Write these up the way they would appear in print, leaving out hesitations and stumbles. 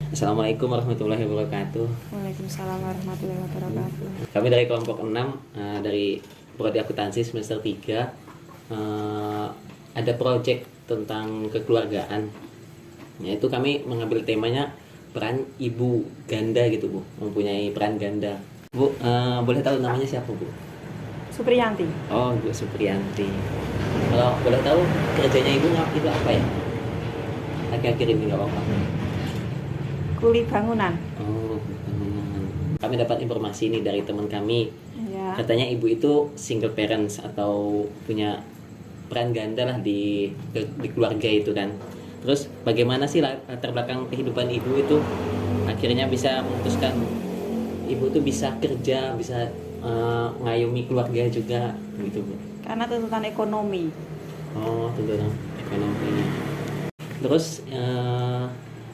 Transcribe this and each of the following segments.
Assalamualaikum warahmatullahi wabarakatuh. Waalaikumsalam warahmatullahi wabarakatuh. Kami dari kelompok 6 dari Prodi Akuntansi semester 3 ada proyek tentang kekeluargaan. Yaitu kami mengambil temanya peran ibu ganda gitu Bu, mempunyai peran ganda. Bu, boleh tahu namanya siapa Bu? Supriyanti, Oh, Bu Supriyanti. Kalau boleh tahu kerjanya ibu itu apa ya? Akhir-akhir ini nggak apa-apa. kuli bangunan. Oh, kami dapat informasi ini dari teman kami. Ya, Katanya ibu itu single parents atau punya peran ganda lah di keluarga itu kan. Terus bagaimana sih latar belakang kehidupan ibu itu akhirnya bisa memutuskan ibu tuh bisa kerja, bisa ngayomi keluarga juga gitu Bu. karena tuntutan ekonomi. Oh, tuntutan ekonomi. Terus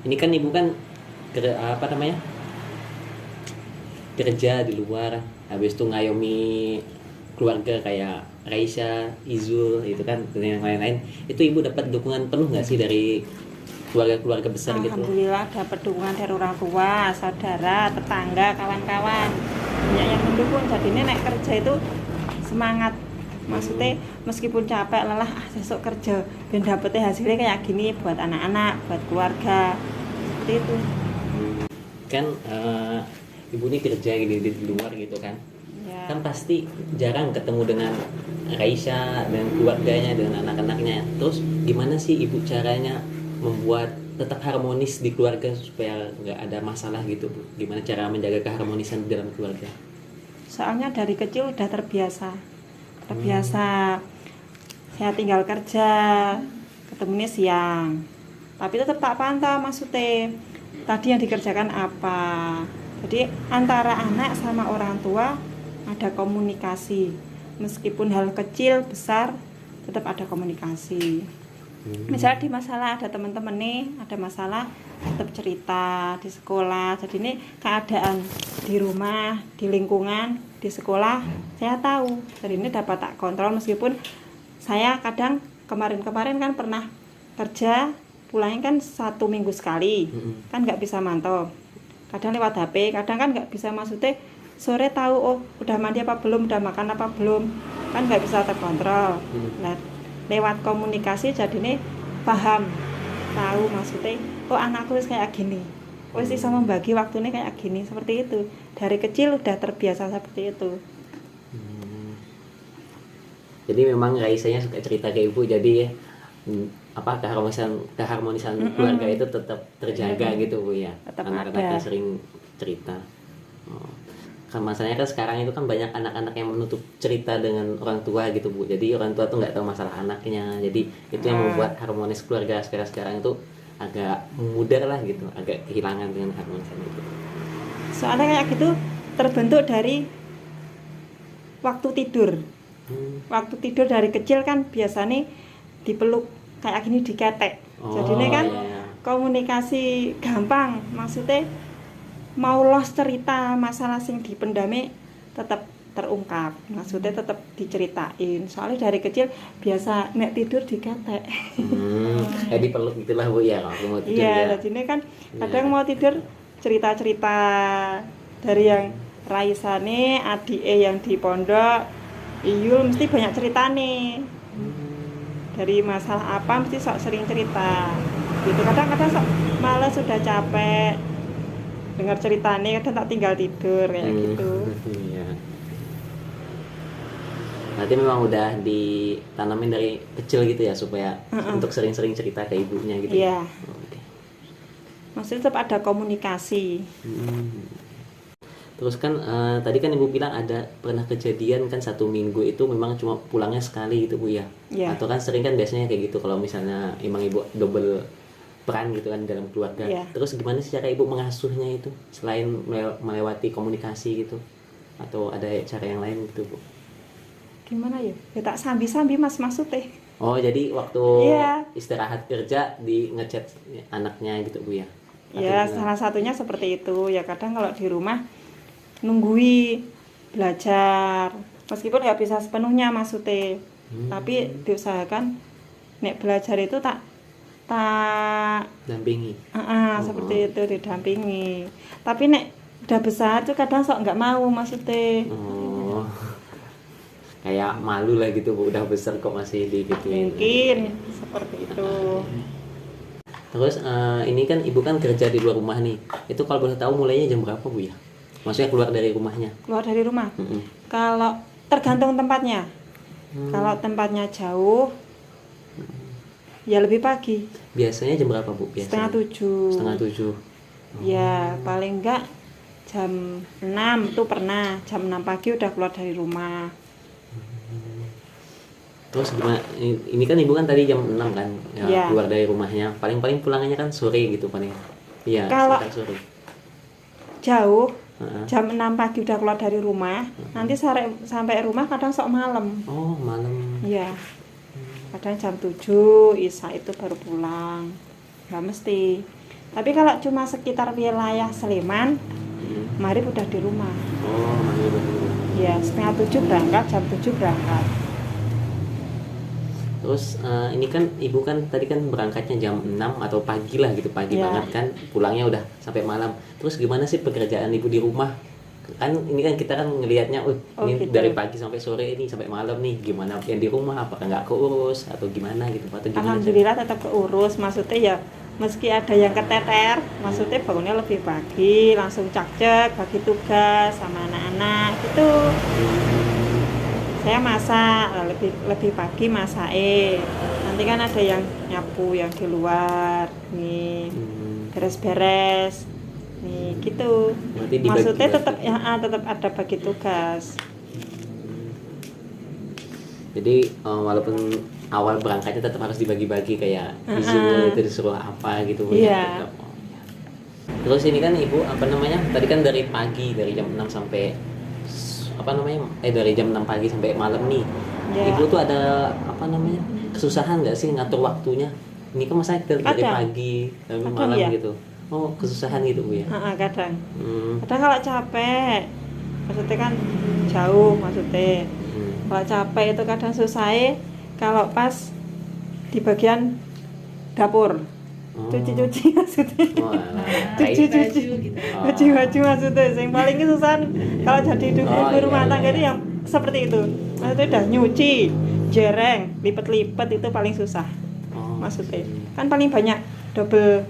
ini kan ibu kan apa namanya? Kerja di luar, habis itu ngayomi keluarga kayak Raisa, Izul itu kan dan yang lain-lain. Itu ibu dapat dukungan penuh nggak sih dari keluarga-keluarga besar gitu? Alhamdulillah dapat dukungan dari orang tua, saudara, tetangga, kawan-kawan. Banyak yang mendukung. Jadi ini naik kerja itu semangat. Maksudnya meskipun capek lelah, besok kerja dan dapetnya hasilnya kayak gini buat anak-anak, buat keluarga. Seperti itu. Kan ibu ini kerja di luar gitu kan. Ya. Kan pasti jarang ketemu dengan Raisa dan keluarganya, dengan anak-anaknya. Terus gimana sih ibu caranya membuat tetap harmonis di keluarga supaya nggak ada masalah gitu Bu? Gimana cara menjaga keharmonisan di dalam keluarga? Soalnya dari kecil udah terbiasa saya tinggal kerja ketemunya siang, tapi tetap tak pantau maksudnya tadi yang dikerjakan apa. Jadi antara anak sama orang tua ada komunikasi, meskipun hal kecil besar tetap ada komunikasi. Misalnya di masalah ada teman-teman nih ada masalah, tetap cerita di sekolah. Jadi ini keadaan di rumah, di lingkungan, di sekolah saya tahu. Jadi ini dapat tak kontrol, meskipun saya kadang kemarin-kemarin kan pernah kerja pulangnya kan 1 minggu sekali, kan nggak bisa mantau. Kadang lewat HP, kadang kan nggak bisa, maksudnya sore tahu oh udah mandi apa belum, udah makan apa belum, kan nggak bisa terkontrol. Nah, lewat komunikasi jadi ini paham, tahu maksudnya oh anakku kayak gini, wis iso membagi waktunya kayak gini, seperti itu. Dari kecil udah terbiasa seperti itu. Jadi memang Raisanya suka cerita ke ibu, jadi apa keharmonisan keluarga itu tetap terjaga gitu Bu ya. Tetap Anak-anaknya ada. sering cerita. Oh. Kan masalahnya kan sekarang itu kan banyak anak-anak yang menutup cerita dengan orang tua gitu Bu. Jadi orang tua tuh nggak tahu masalah anaknya. Jadi itu yang membuat harmonis keluarga sekarang itu agak mudar lah gitu, agak kehilangan dengan harmonisan itu. Soalnya kayak gitu terbentuk dari waktu tidur. Waktu tidur dari kecil kan biasanya dipeluk kayak gini, diketek. Jadi ini kan iya. komunikasi gampang, maksudnya mau los cerita masalah sing dipendame tetap terungkap, maksudnya tetap diceritain. Soalnya dari kecil biasa nek tidur diketek. Kayak dipeluk gitulah Bu ya kalau mau tidur Iya, ya. jadi ini kan kadang Iya. mau tidur cerita-cerita dari yang Raisa nih, adik yang di pondok, Iyul mesti banyak cerita nih. Dari masalah apa mesti sok sering cerita. Gitu kadang-kadang sok malah sudah capek dengar ceritanya, kadang tak tinggal tidur kayak gitu. Iya. Berarti memang udah ditanamin dari kecil gitu ya supaya untuk sering-sering cerita ke ibunya gitu. Iya. Oh, oke. Maksudnya tetap ada komunikasi. Terus kan tadi kan ibu bilang ada pernah kejadian kan 1 minggu itu memang cuma pulangnya sekali gitu Bu ya. Iya. Atau kan sering kan biasanya kayak gitu kalau misalnya emang ibu double peran gitu kan dalam keluarga. Iya. Terus gimana sih cara ibu mengasuhnya itu selain melewati komunikasi gitu? Atau ada cara yang lain gitu Bu? Gimana ya? Ya tak sambi-sambi Mas maksudnya. Oh, jadi waktu Iya. istirahat kerja di ngechat anaknya gitu Bu ya? Atau Ya, gimana? salah satunya seperti itu. Ya kadang kalau di rumah nunggui belajar, meskipun nggak bisa sepenuhnya maksudnya, tapi diusahakan nek belajar itu tak tak dampingi. seperti itu, didampingi. Tapi nek udah besar tuh kadang sok nggak mau maksudnya. Oh, kayak malu lah gitu Bu, udah besar kok masih digituin. Mungkin seperti itu. Terus ini kan ibu kan kerja di luar rumah nih. Itu kalau boleh tahu mulainya jam berapa Bu ya? Maksudnya keluar dari rumahnya? Keluar dari rumah. Mm-mm. Kalau tergantung tempatnya. Kalau tempatnya jauh, ya lebih pagi. Biasanya jam berapa Bu? Biasanya? 6:30. 6:30. Ya paling enggak jam 6 tuh pernah. Jam 6 pagi udah keluar dari rumah. Terus gimana? Ini kan ibu kan tadi jam 6 kan ya, Iya. keluar dari rumahnya. Paling pulangannya kan sore gitu paling. Iya, Kalau- sekitar sore. Jauh, Heeh. jam 6 pagi udah keluar dari rumah. Nanti sampai rumah kadang sok malam. Oh, malam. Iya. Kadang jam 7 Isya itu baru pulang. Nggak mesti. Tapi kalau cuma sekitar wilayah Sleman, Hmm. maghrib udah di rumah. Oh, manggil dulu. Ya, 6:30 berangkat, jam 7 berangkat. Terus ini kan ibu kan tadi kan berangkatnya jam 6 atau pagi lah gitu, pagi Iya. banget kan, pulangnya udah sampai malam. Terus gimana sih pekerjaan ibu di rumah? Kan ini kan kita kan ngelihatnya, Oh, ini gitu. dari pagi sampai sore ini sampai malam nih, gimana yang di rumah? Apakah nggak keurus atau gimana gitu? Atau gimana? Alhamdulillah tetap keurus. Maksudnya ya meski ada yang keteter, maksudnya bangunnya lebih pagi, langsung cak-cak, bagi tugas sama anak-anak gitu. Saya masak, lebih pagi masak. Nanti kan ada yang nyapu yang di luar, nih Hmm, beres-beres, nih gitu. berarti dibagi- Maksudnya tetap dibagi. ya tetap ada bagi tugas. Jadi walaupun awal berangkatnya tetap harus dibagi-bagi kayak disuruh itu disuruh apa gitu Bu, ya, Iya. tetap. Oh, iya. Terus ini kan ibu apa namanya? Tadi kan dari pagi dari jam 6 sampai dari jam 6 pagi sampai malam nih. Ya. Ibu tuh ada apa namanya? Kesusahan nggak sih ngatur waktunya? Ini kan masa dari Ada. pagi sampai Ada, malam ya. gitu. Oh, kesusahan gitu Bu ya. Kadang. Hmm. Kadang kalau capek, maksudnya kan jauh maksudnya. Hmm. Kalau capek itu kadang susah kalau pas di bagian dapur. Oh. Cuci-cuci maksudnya. Oh, alah. Kayak- Cuci-cuci. gitu. Oh. Baju-baju maksudnya. Yang paling kesusahan kalau jadi ibu Oh, rumah iya, tangga iya. itu yang seperti itu. Maksudnya udah nyuci, jereng, lipet-lipet itu paling susah. Oh. Maksudnya kan paling banyak double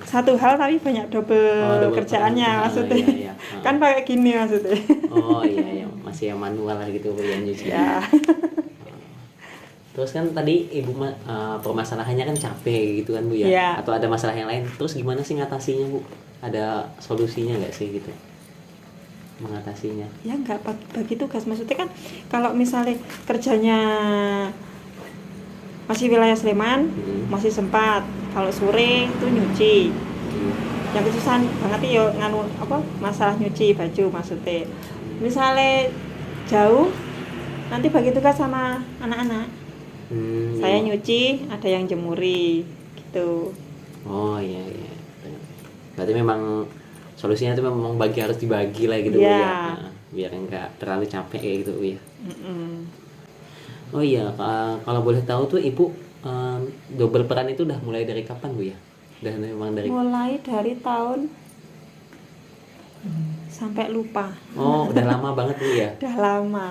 satu hal tapi banyak double, Oh, double kerjaannya peran. maksudnya. Iya, iya. Kan pakai gini maksudnya. Oh iya ya, masih yang manual lah gitu Bu, yang nyuci. Ya. Terus kan tadi ibu permasalahannya kan capek gitu kan Bu ya? Iya. Atau ada masalah yang lain? Terus gimana sih ngatasinya Bu? Ada solusinya nggak sih gitu? Mengatasinya? Ya nggak bagi tugas maksudnya kan kalau misalnya kerjanya masih wilayah Sleman masih sempat, kalau sore itu nyuci. Yang kesusahan banget ya masalah nyuci baju maksudnya. Misalnya jauh nanti bagi tugas sama anak-anak. Saya Iya. nyuci, ada yang jemuri gitu. Oh iya iya. Berarti memang solusinya itu memang harus dibagi lah gitu Bu Iya. ya. Nah, biar nggak terlalu capek kayak gitu Bu ya. Mm-mm. Oh iya, kalau boleh tahu tuh ibu double peran itu udah mulai dari kapan Bu ya? Udah memang dari Mulai dari tahun sampai lupa. Oh, udah lama banget Bu ya? Udah lama.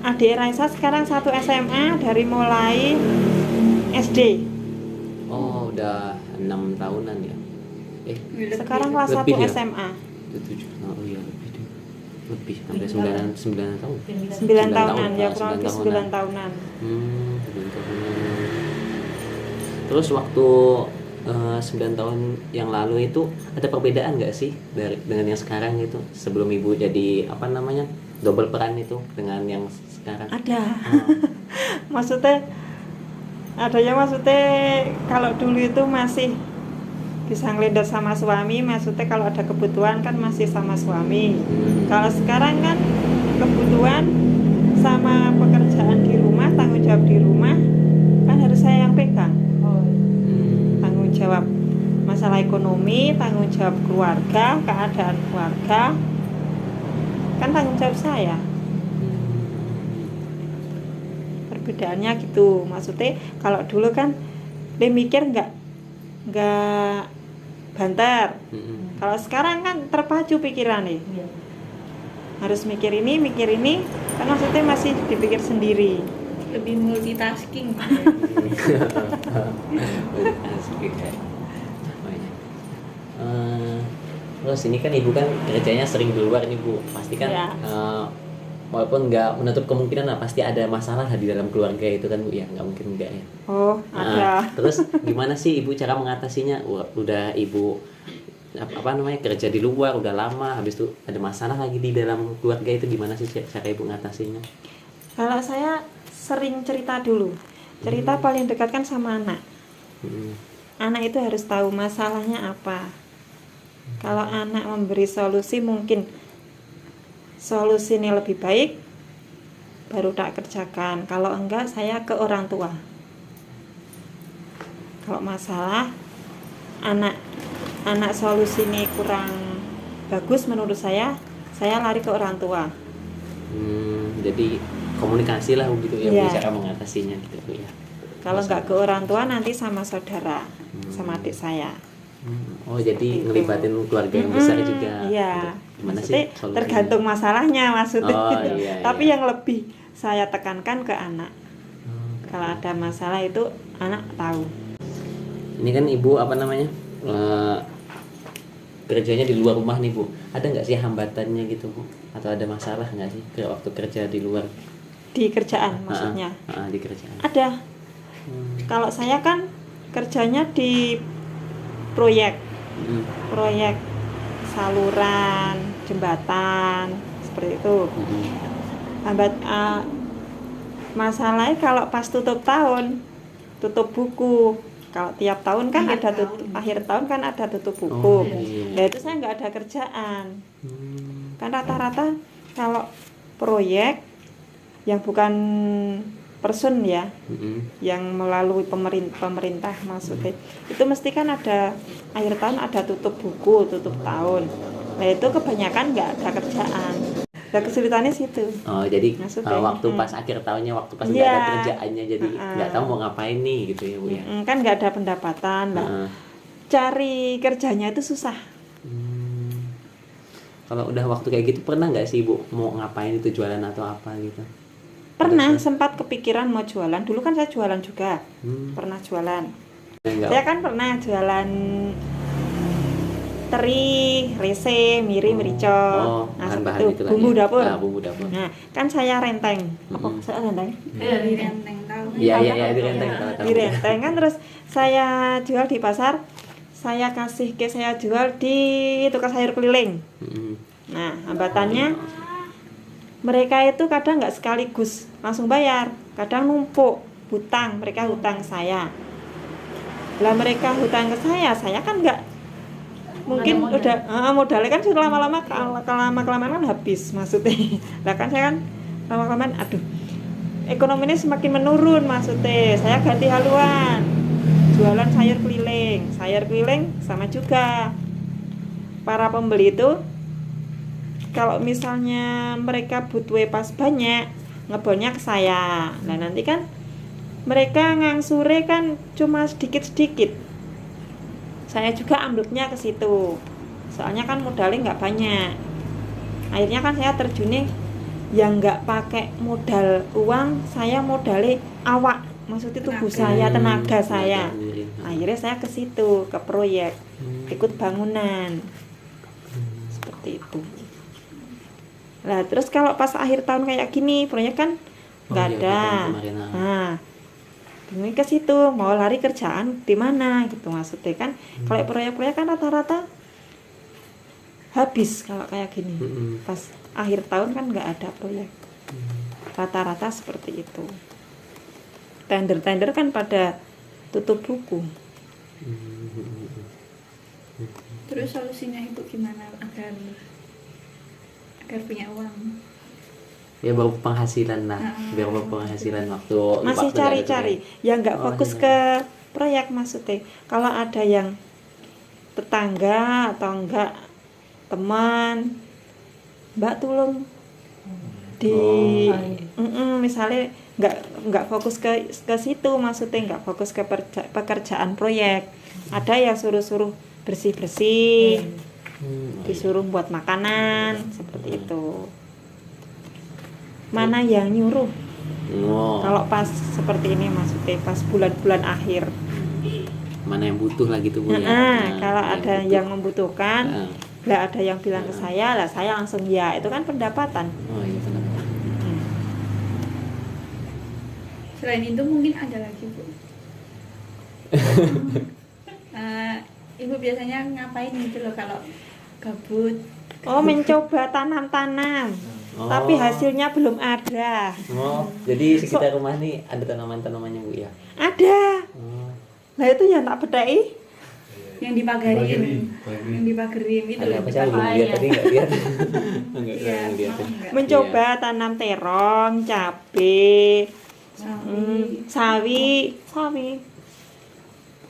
Adik Raisa sekarang 1 SMA dari mulai SD. Oh, udah 6 tahunan ya? Sekarang kelas 1 Lebih ya? SMA. 7, oh iya lebih deh. Lebih, sampai 9 tahun. 9 tahunan, ya tahun, kurang lebih 9 9 tahunan. 9 tahunan. Terus waktu 9 tahun yang lalu itu ada perbedaan nggak sih dengan yang sekarang itu? Sebelum ibu jadi apa namanya double peran itu dengan yang sekarang? Ada. Oh. Maksudnya kalau dulu itu masih bisa ngelindar sama suami, maksudnya kalau ada kebutuhan kan masih sama suami. Kalau sekarang kan kebutuhan sama pekerjaan di rumah, tanggung jawab di rumah kan harus saya yang pegang. Tanggung jawab masalah ekonomi, tanggung jawab keluarga, keadaan keluarga kan tanggung jawab saya. Perbedaannya gitu. Maksudnya kalau dulu kan dia mikir nggak nggak banter. Mm-mm. Kalau sekarang kan terpacu pikiran nih, Iya. harus mikir ini, kan maksudnya masih dipikir sendiri. Lebih multitasking. Asik ya. Oh, iya. Terus ini kan ibu kan kerjanya sering di luar nih bu, pasti kan Ya. walaupun nggak menutup kemungkinan lah pasti ada masalah lah di dalam keluarga itu kan bu ya, nggak mungkin enggak ya. Oh, ada. Terus gimana sih ibu cara mengatasinya? Udah ibu apa namanya kerja di luar udah lama, habis itu ada masalah lagi di dalam keluarga itu, gimana sih cara ibu ngatasinya? Kalau saya sering cerita dulu. Cerita paling dekat kan sama anak. Hmm. Anak itu harus tahu masalahnya apa. Kalau anak memberi solusi, mungkin solusi ini lebih baik, baru tak kerjakan. Kalau enggak, saya ke orang tua. Kalau masalah anak solusi ini kurang bagus menurut saya lari ke orang tua. Jadi komunikasi lah gitu ya, Iya. Bu, cara mengatasinya gitu Bu ya. Kalau enggak ke orang tua, nanti sama saudara, sama adik saya. Oh jadi Itu. ngelibatin keluarga yang besar juga. Iya. Gimana Maksudnya sih solusinya? tergantung masalahnya maksudnya. Oh, iya, Tapi iya. yang lebih saya tekankan ke anak. Kalau ada masalah itu anak tahu. Ini kan ibu apa namanya kerjanya di luar rumah nih Bu. Ada nggak sih hambatannya gitu Bu? Atau ada masalah nggak sih waktu kerja di luar? Di kerjaan maksudnya. Di kerjaan. Ada. Kalau saya kan kerjanya di proyek saluran, jembatan, seperti itu. Masalahnya kalau pas tutup tahun, tutup buku. Kalau tiap tahun kan akhir tahun kan ada tutup buku. Oh, iya. Nah itu saya nggak ada kerjaan. Kan rata-rata kalau proyek yang bukan person ya, yang melalui pemerintah maksudnya, itu mesti kan ada akhir tahun ada tutup buku, tutup tahun. Nah itu kebanyakan nggak ada kerjaan. Nah kesulitannya situ. Oh jadi Maksudnya, waktu pas akhir tahunnya, waktu pas nggak Iya. ada kerjaannya, jadi nggak tahu mau ngapain nih gitu ya Bu ya. Kan nggak ada pendapatan lah. Cari kerjanya itu susah. Kalau udah waktu kayak gitu pernah nggak sih Bu mau ngapain itu, jualan atau apa gitu? Pernah sempat kepikiran mau jualan. Dulu kan saya jualan juga. Pernah jualan. Enggak. Saya kan pernah jualan teri, rese, miri, merica. Nah, bahan-bahan itu gitu lah bumbu ya. dapur. Bumbu dapur. Nah, kan saya renteng. Apa saya renteng? Dari renteng tahu. Iya di renteng Di renteng kan, terus saya jual di pasar. Saya kasih ke saya jual di tukang sayur keliling. Nah, hambatannya mereka itu kadang nggak sekaligus langsung bayar, kadang numpuk hutang, mereka hutang saya. Lah mereka hutang ke saya kan nggak mungkin modalnya kan sudah lama-lama kelamaan kan habis maksudnya. Lah kan saya kan lama-kelamaan aduh ekonominya semakin menurun maksudnya. Saya ganti haluan, jualan sayur keliling sama juga para pembeli itu. Kalau misalnya mereka butuh pas banyak, ngebonnya ke saya. Nah nanti kan mereka ngangsure kan cuma sedikit-sedikit. Saya juga ambleknya ke situ. Soalnya kan modalnya nggak banyak. Akhirnya kan saya terjunnya yang nggak pakai modal uang, saya modalnya awak. Maksudnya tubuh saya, tenaga saya. Akhirnya saya ke situ, ke proyek, ikut bangunan. Seperti itu. Lah terus kalau pas akhir tahun kayak gini proyek kan nggak ada. Nah, bingung ke situ mau lari kerjaan di mana gitu maksudnya kan. Kalau proyek-proyek kan rata-rata habis kalau kayak gini. Pas akhir tahun kan nggak ada proyek. Rata-rata seperti itu. Tender-tender kan pada tutup buku. Terus solusinya ibu gimana agar punya uang? Ya baru penghasilan lah, biar baru penghasilan waktu Masih waktu cari-cari yang nggak fokus ke proyek maksudnya. Kalau ada yang tetangga atau enggak teman, Mbak tolong di misalnya nggak fokus ke situ maksudnya, nggak fokus ke pekerjaan proyek, Ada yang suruh-suruh bersih-bersih, Hmm. disuruh buat makanan seperti itu. Mana yang nyuruh? Oh, Kalau pas seperti ini maksudnya pas bulan-bulan akhir. mana yang butuh lah gitu Bu ya. Kalau ada butuh. yang membutuhkan, Nah, lah ada yang bilang ke saya, lah saya langsung ya, itu kan pendapatan. oh iya benar. Selain itu mungkin ada lagi Bu. Ibu biasanya ngapain gitu loh kalau gabut? Oh, mencoba tanam-tanam. Oh. Tapi hasilnya belum ada. Oh, jadi sekitar rumah nih ada tanaman-tanamannya Bu ya. Ada. Oh. Lah itu yang tak bedai. Yang dipagarin, Pagi. yang dipagarin itu Ada loh. apa sih? Belum lihat tadi nggak lihat. Enggak Iya. lihat. Enggak. Mencoba tanam terong, cabe, Sawi.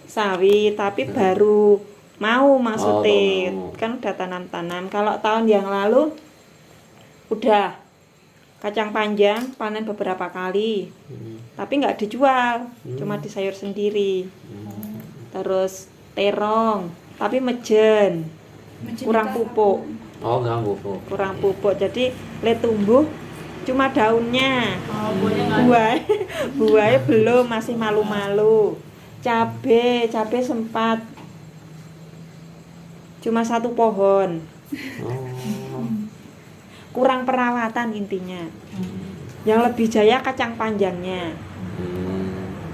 sawi, tapi baru mau maksudnya. baru mau. Kan udah tanam-tanam. Kalau tahun yang lalu udah kacang panjang panen beberapa kali, tapi nggak dijual, cuma disayur sendiri. Terus terong, tapi mejen, Macam kurang itu pupuk. Oh, enggak Bu. Kurang pupuk, jadi le tumbuh cuma daunnya. Buahnya belum, masih malu-malu. Cabe sempat cuma satu pohon. Oh. Kurang perawatan intinya. Yang lebih jaya kacang panjangnya.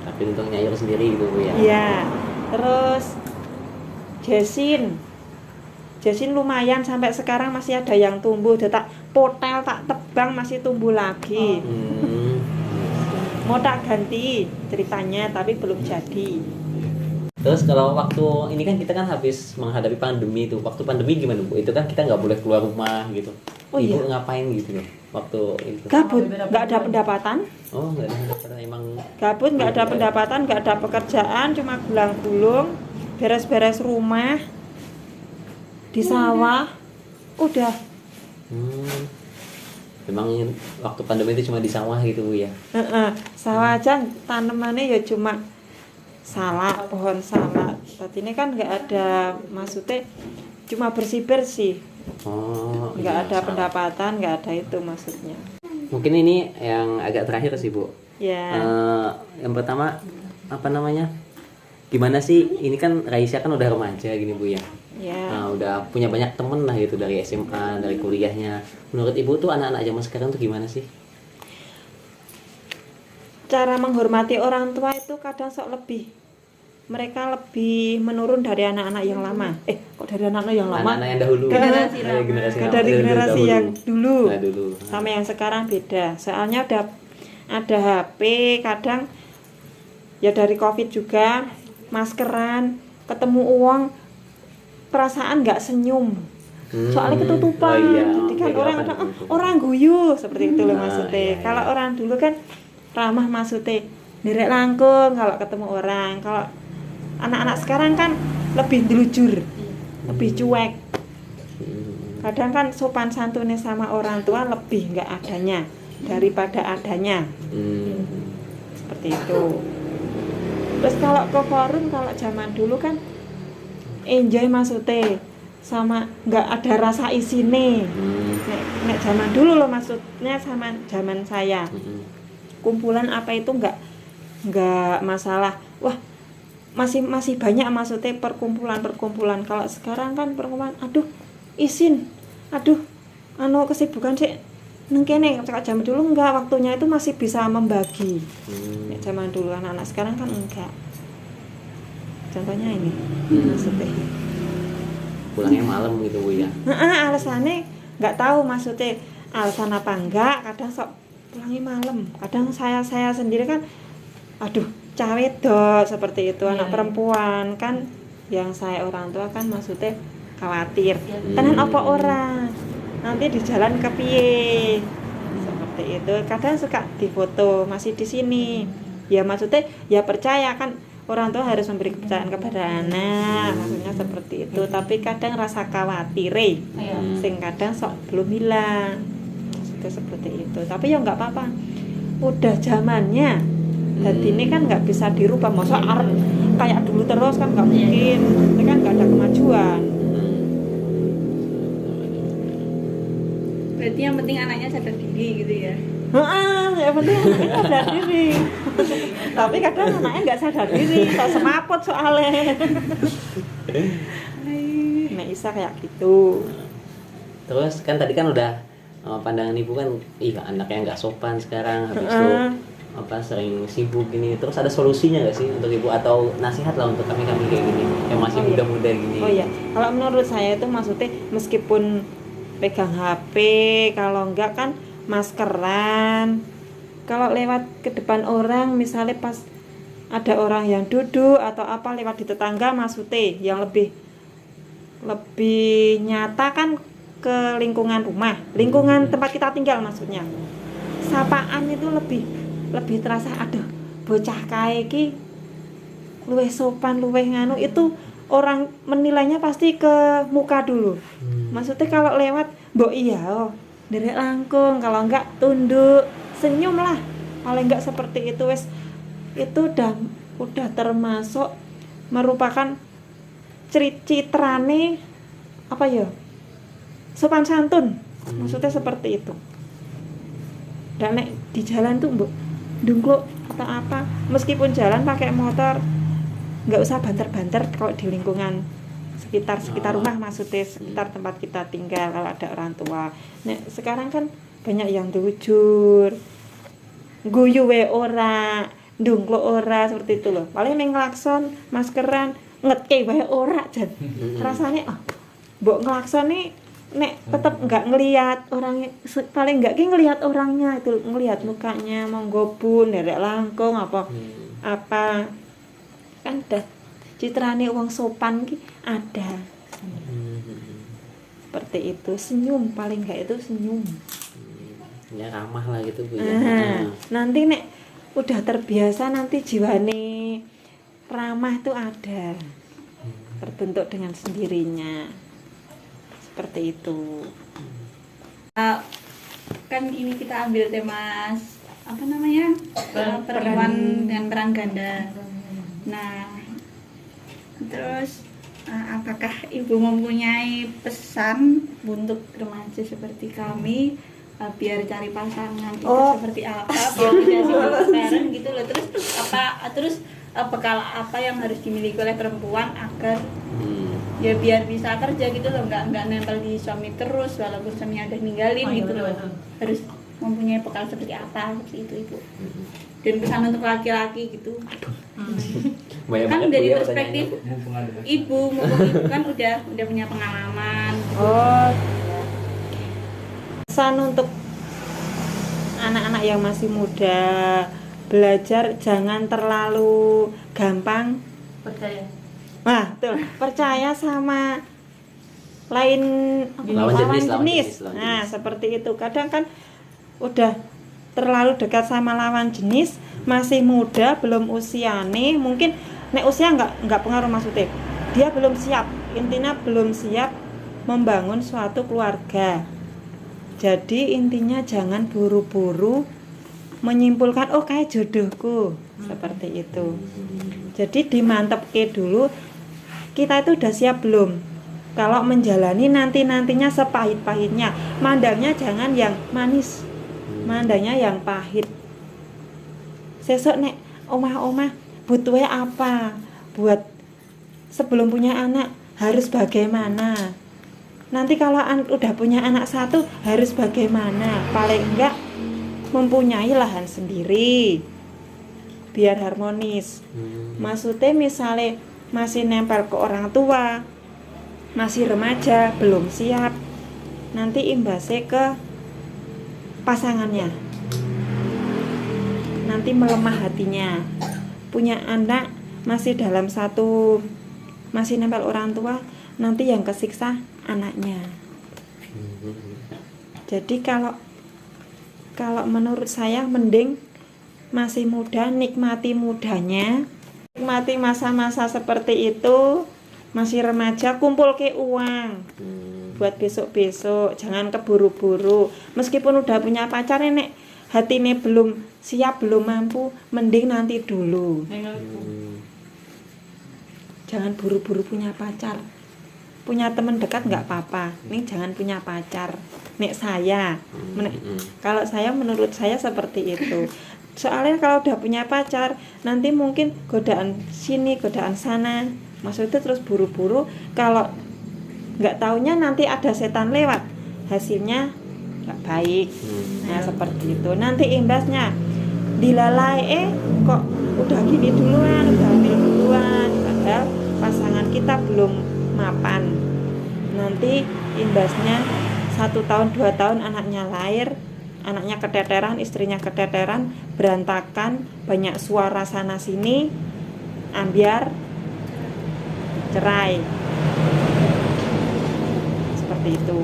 Tapi untuk nyayur sendiri gitu Bu ya. Iya. Terus Jasin lumayan sampai sekarang masih ada yang tumbuh. Udah tak potel, tak tebang masih tumbuh lagi. Mau tak ganti ceritanya tapi belum jadi. Terus kalau waktu ini kan kita kan habis menghadapi pandemi itu. Waktu pandemi gimana Bu? Itu kan kita nggak boleh keluar rumah gitu. Oh, Ibu iya. ngapain gitu loh waktu itu? Gabut, nggak ada pendapatan. Oh, nggak ada pendapatan emang. Gabut, nggak ada pendapatan, nggak ada pekerjaan, cuma gulang-gulung, beres-beres rumah, di sawah, udah. Memang waktu pandemi itu cuma di sawah gitu Bu ya. Sawah aja tanamannya ya cuma salak, pohon salak. Saat ini kan nggak ada, maksudnya cuma bersih-bersih, Oh, nggak iya, ada salah. pendapatan, nggak ada itu maksudnya. Mungkin ini yang agak terakhir sih Bu. Ya, Yang pertama apa namanya? Gimana sih? Ini kan Raisya kan udah remaja gini Bu ya. ya. Nah, udah punya banyak temen lah gitu dari SMA, dari kuliahnya. Menurut Ibu tuh anak-anak zaman sekarang tuh gimana sih? Cara menghormati orang tua itu kadang sok lebih, mereka lebih menurun dari anak-anak yang lama. Kok dari anak-anak yang lama? Anak-anak yang dahulu. Generasi Dari lama. generasi lama. Dari generasi dahulu. yang dulu Nah, dulu. sama yang sekarang beda. Soalnya ada HP, kadang ya dari COVID juga, maskeran, ketemu uang, perasaan nggak senyum. Soalnya ketutupan. Oh iya, Jadi kan beda orang apa kadang, itu? orang guyu seperti itu loh Nah, maksudnya. iya. Kalau orang dulu kan ramah maksudnya, nderek langkung kalau ketemu orang. Kalau anak-anak sekarang kan lebih delujur, lebih cuek. Kadang kan sopan santunnya sama orang tua lebih nggak adanya daripada adanya, seperti itu. Terus kalau ke forum, kalau zaman dulu kan enjoy maksudnya, sama nggak ada rasa isine. Nek zaman dulu loh maksudnya, sama zaman saya kumpulan apa itu nggak masalah. Wah, masih banyak maksudnya perkumpulan. Kalau sekarang kan perkumpulan, aduh izin, aduh kesibukan sih neng kene. Kalau zaman dulu enggak, waktunya itu masih bisa membagi. Nek zaman dulu anak-anak sekarang kan enggak. Contohnya ini maksudnya. Pulangnya malam gitu Bu ya. Alasannya nggak tahu maksudnya alasan apa enggak. Kadang sok pulangnya malam. Kadang saya sendiri kan, aduh cawe dok seperti itu. Anak perempuan kan, yang saya orang tua kan maksudnya khawatir. Tenan apa orang nanti di jalan kepiye seperti itu. Kadang suka difoto masih di sini. Ya maksudnya ya percaya kan, orang tua harus memberi kepercayaan kepada anak, maksudnya seperti itu. Tapi kadang rasa khawatir, sing kadang sok belum hilang, maksudnya seperti itu. Tapi ya nggak apa-apa, udah zamannya. Jadi ini kan nggak bisa dirubah, masa arep kayak dulu terus kan nggak mungkin, itu kan nggak ada kemajuan. Berarti yang penting anaknya sadar diri gitu ya. Ya penting anaknya sadar diri. Tapi kadang anaknya nggak sadar diri, so semaput soalnya. Nek Isa kayak gitu. Terus kan tadi kan udah pandangan ibu kan, anaknya nggak sopan sekarang, habis itu sering sibuk gini. Terus ada solusinya nggak sih untuk ibu, atau nasihat lah untuk kami kayak gini yang masih muda-muda gini? Oh iya, kalau menurut saya itu maksudnya meskipun pegang HP, kalau enggak kan maskeran. Kalau lewat ke depan orang, misalnya pas ada orang yang duduk atau apa lewat di tetangga, maksudnya yang lebih nyata kan ke lingkungan rumah, lingkungan tempat kita tinggal maksudnya. Sapaan itu lebih terasa, aduh bocah kae iki luwih sopan, luwih nganu, itu orang menilainya pasti ke muka dulu. Maksudnya kalau lewat mbok iya nderek langkung, kalau enggak tunduk, senyum lah. Paling enggak seperti itu wes, itu udah termasuk merupakan citrane apa ya? Sopan santun. Maksudnya seperti itu. Dan nek di jalan tuh mbok ndungkluk atau apa, meskipun jalan pakai motor nggak usah banter-banter kalau di lingkungan sekitar rumah, maksudnya sekitar tempat kita tinggal kalau ada orang tua. Nah, sekarang kan banyak yang jujur, guyu we ora, ndungkluk ora, seperti itu loh. Paling ning nglakson, maskeran, ngetke wae ora jan. Rasanya mbok nglakson nih nek tetap nggak ngelihat orangnya, paling nggak ngelihat orangnya, itu ngelihat mukanya, monggo bun nderek langkung apa kan udah citrane wong sopan ki ada. Seperti itu, senyum paling nggak itu senyum. Ya ramah lah gitu Bu. Nanti nek udah terbiasa, nanti jiwane ramah itu ada, terbentuk dengan sendirinya. Seperti itu. Kan ini kita ambil tema apa namanya, perempuan dengan peran ganda. Nah, terus apakah ibu mempunyai pesan untuk remaja seperti kami, biar cari pasangan itu seperti apa, biar tidak seperti sekarang gitu loh. Terus bekal apa yang harus dimiliki oleh perempuan agar ya biar bisa kerja gitu loh, nggak nempel di suami terus walaupun suaminya udah ninggalin gitu loh. Harus mempunyai bekal seperti apa, seperti itu ibu. Dan pesan untuk laki-laki gitu. Kan dari perspektif ibu, mumpung ibu kan udah punya pengalaman. Pesan untuk anak-anak yang masih muda, belajar jangan terlalu gampang percaya. Percaya sama lawan jenis. Nah, seperti itu. Kadang kan udah terlalu dekat sama lawan jenis, masih muda, belum usiane, mungkin nek usia nggak pengaruh, maksudnya dia belum siap, intinya belum siap membangun suatu keluarga. Jadi intinya jangan buru-buru menyimpulkan kayak jodohku, seperti itu. Jadi dimantepke dulu, kita itu udah siap belum kalau menjalani nantinya sepahit-pahitnya. Mandangnya jangan yang manis, mandangnya yang pahit. Sesuk nek omah-omah butuhnya apa, buat sebelum punya anak harus bagaimana, nanti kalau udah punya anak satu harus bagaimana. Paling enggak mempunyai lahan sendiri biar harmonis. Maksudnya misalnya masih nempel ke orang tua, masih remaja, belum siap, nanti imbasnya ke pasangannya, nanti melemah hatinya. Punya anak masih masih nempel orang tua, nanti yang kesiksa anaknya. Jadi kalau menurut saya mending masih muda, nikmati mudanya, nikmati masa-masa seperti itu. Masih remaja, kumpul ke uang buat besok-besok, jangan keburu-buru. Meskipun udah punya pacar, nek hatine belum siap, belum mampu, mending nanti dulu. Jangan buru-buru punya pacar. Punya teman dekat nggak apa-apa, nih jangan punya pacar. Nek saya, kalau saya, menurut saya seperti itu. Soalnya kalau udah punya pacar, nanti mungkin godaan sini, godaan sana, maksudnya terus buru-buru. Kalau nggak taunya nanti ada setan lewat, hasilnya nggak baik. Nah seperti itu. Nanti imbasnya dilalai, kok udah gini duluan, udah hamil duluan, padahal pasangan kita belum mapan. Nanti imbasnya 1 tahun 2 tahun anaknya lahir, anaknya keteteran, istrinya keteteran, berantakan, banyak suara sana sini, ambiar, cerai. Seperti itu.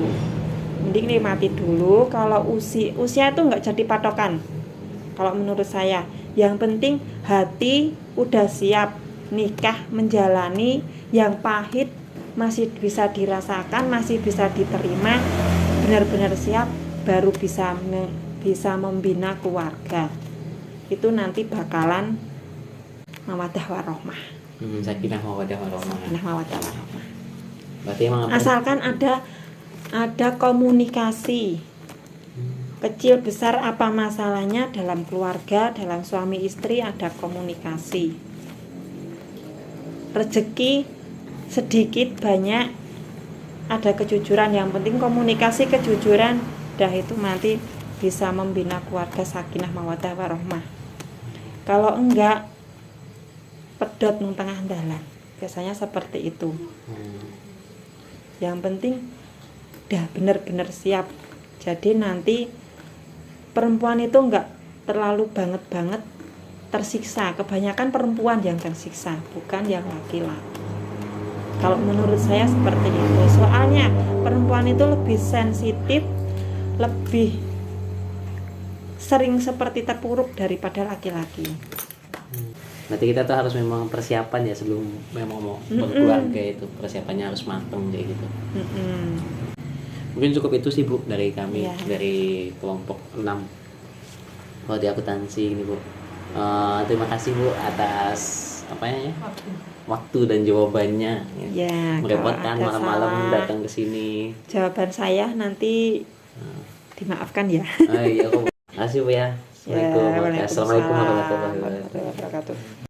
Mending nikmati dulu. Kalau usia itu nggak jadi patokan. Kalau menurut saya, yang penting hati udah siap nikah, menjalani, yang pahit masih bisa dirasakan, masih bisa diterima, benar-benar siap, baru bisa membina keluarga. Itu nanti bakalan mawaddah warohmah. Sakinah mawaddah warohmah. Sakinah mawaddah warohmah. Berarti emang Asalkan ada komunikasi. Kecil besar apa masalahnya dalam keluarga, dalam suami istri, ada komunikasi. Rezeki sedikit banyak ada kejujuran, yang penting komunikasi, kejujuran, dah itu nanti bisa membina keluarga sakinah mawaddah warohmah. Kalau enggak, pedot nang tengah dalan, biasanya seperti itu. Yang penting dah benar-benar siap. Jadi nanti perempuan itu enggak terlalu banget tersiksa. Kebanyakan perempuan yang tersiksa, bukan yang laki-laki. Kalau menurut saya seperti itu. Soalnya perempuan itu lebih sensitif, lebih sering seperti terpuruk daripada laki-laki. Berarti kita tuh harus memang persiapan ya sebelum memang mau berkeluarga, itu persiapannya harus matang kayak gitu. Mungkin cukup itu sih Bu dari kami, Ya. dari kelompok 6 kalau di akuntansi ini Bu. Terima kasih Bu atas waktu dan jawabannya. Ya, Merepotkan kalau ada malam-malam salah, datang ke sini. jawaban saya nanti dimaafkan ya. Iya, terima kasih Bu ya. Assalamualaikum warahmatullahi wabarakatuh. Warahmatullahi wabarakatuh.